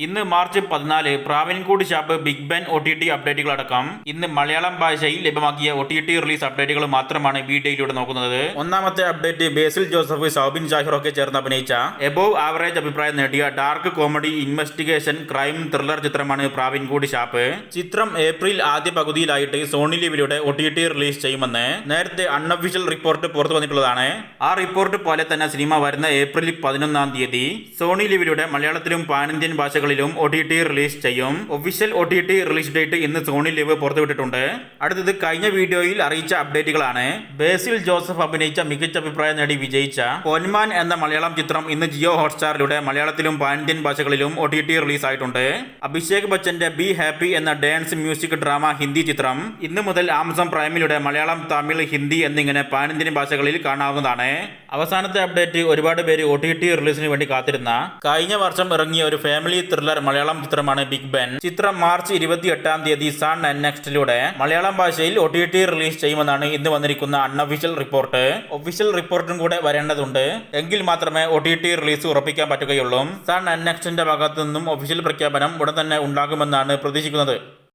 ഇന്ന് March 14 Pravinkoodu Shappu Big Ben OTT അപ്ഡേറ്റുകളടക്കം ഇന്ന് മലയാളം ഭാഷയിൽ ലഭ്യമാക്കിയ OTT റിലീസ് അപ്ഡേറ്റുകൾ മാത്രമാണ് വീഡിയോയിലൂടെ നോക്കുന്നത്. ഒന്നാമത്തെ അപ്ഡേറ്റ് ബേസിൽ ജോസഫ്, സൗബിൻ ഷാഹിർ ഒക്കെ ചേർന്ന് അഭിനയിച്ച എബോവ് ആവറേജ് അഭിപ്രായം നേടിയ dark comedy investigation crime thriller ചിത്രമാണ് പ്രാവൻകൂട് ഷാപ്പ്. ചിത്രം ഏപ്രിൽ ആദ്യ പകുതിയിലായിട്ട് സോണി ലിവിലൂടെ OTT റിലീസ് ചെയ്യുമെന്ന് നേരത്തെ അൺഒഫീഷ്യൽ റിപ്പോർട്ട് പുറത്തു വന്നിട്ടുള്ളതാണ്. ആ റിപ്പോർട്ട് പോലെ തന്നെ സിനിമ വരുന്ന ഏപ്രിൽ 11 സോണി ലിവിലൂടെ മലയാളത്തിലും പാൻ ഇന്ത്യൻ ഭാഷകളിലും OTT റിലീസ് ചെയ്യും. ഒഫീഷ്യൽ OTT റിലീസ് ഡേറ്റ് ഇന്ന് സോണി ലിവ് പുറത്തുവിട്ടിട്ടുണ്ട്. അടുത്തത് കഴിഞ്ഞ വീഡിയോയിൽ അറിയിച്ച അപ്ഡേറ്റുകളാണ്. ബേസിൽ ജോസഫ് അഭിനയിച്ച മികച്ച അഭിപ്രായം നേടി വിജയിച്ച പൊന്മാൻ എന്ന മലയാളം ചിത്രം ഇന്ന് ജിയോ ഹോട്ട്സ്റ്റാറിലൂടെ മലയാളത്തിലും പാൻ ഇന്ത്യൻ ഭാഷകളിലും OTT റിലീസ് ആയിട്ടുണ്ട്. അഭിഷേക് ബച്ചന്റെ ബി ഹാപ്പി എന്ന ഡാൻസ് മ്യൂസിക് ഡ്രാമ ഹിന്ദി ചിത്രം ഇന്ന് മുതൽ ആമസോൺ പ്രൈമിലൂടെ മലയാളം, തമിഴ്, ഹിന്ദി എന്നിങ്ങനെ പാൻ ഇന്ത്യൻ ഭാഷകളിൽ കാണാവുന്നതാണ്. അവസാനത്തെ അപ്ഡേറ്റ് ഒരുപാട് പേര് OTT റിലീസിന് വേണ്ടി കാത്തിരുന്ന കഴിഞ്ഞ വർഷം ഇറങ്ങിയ ഒരു ഫാമിലി ത്രില്ലർ മലയാളം ചിത്രമാണ് ബിഗ് ബാൻ. ചിത്രം മാർച്ച് 28 സൺ നെക്സ്റ്റിലൂടെ മലയാളം ഭാഷയിൽ OTT റിലീസ് ചെയ്യുമെന്നാണ് ഇന്ന് വന്നിരിക്കുന്ന അൺഒഫീഷ്യൽ റിപ്പോർട്ട്. ഒഫീഷ്യൽ റിപ്പോർട്ടും കൂടെ വരേണ്ടതുണ്ട്. എങ്കിൽ മാത്രമേ OTT റിലീസ് ഉറപ്പിക്കാൻ പറ്റുകയുള്ളൂ. സൺ നെക്സ്റ്റിന്റെ ഭാഗത്തു നിന്നും ഒഫീഷ്യൽ പ്രഖ്യാപനം ഉടൻ തന്നെ ഉണ്ടാകുമെന്നാണ് പ്രതീക്ഷിക്കുന്നത്.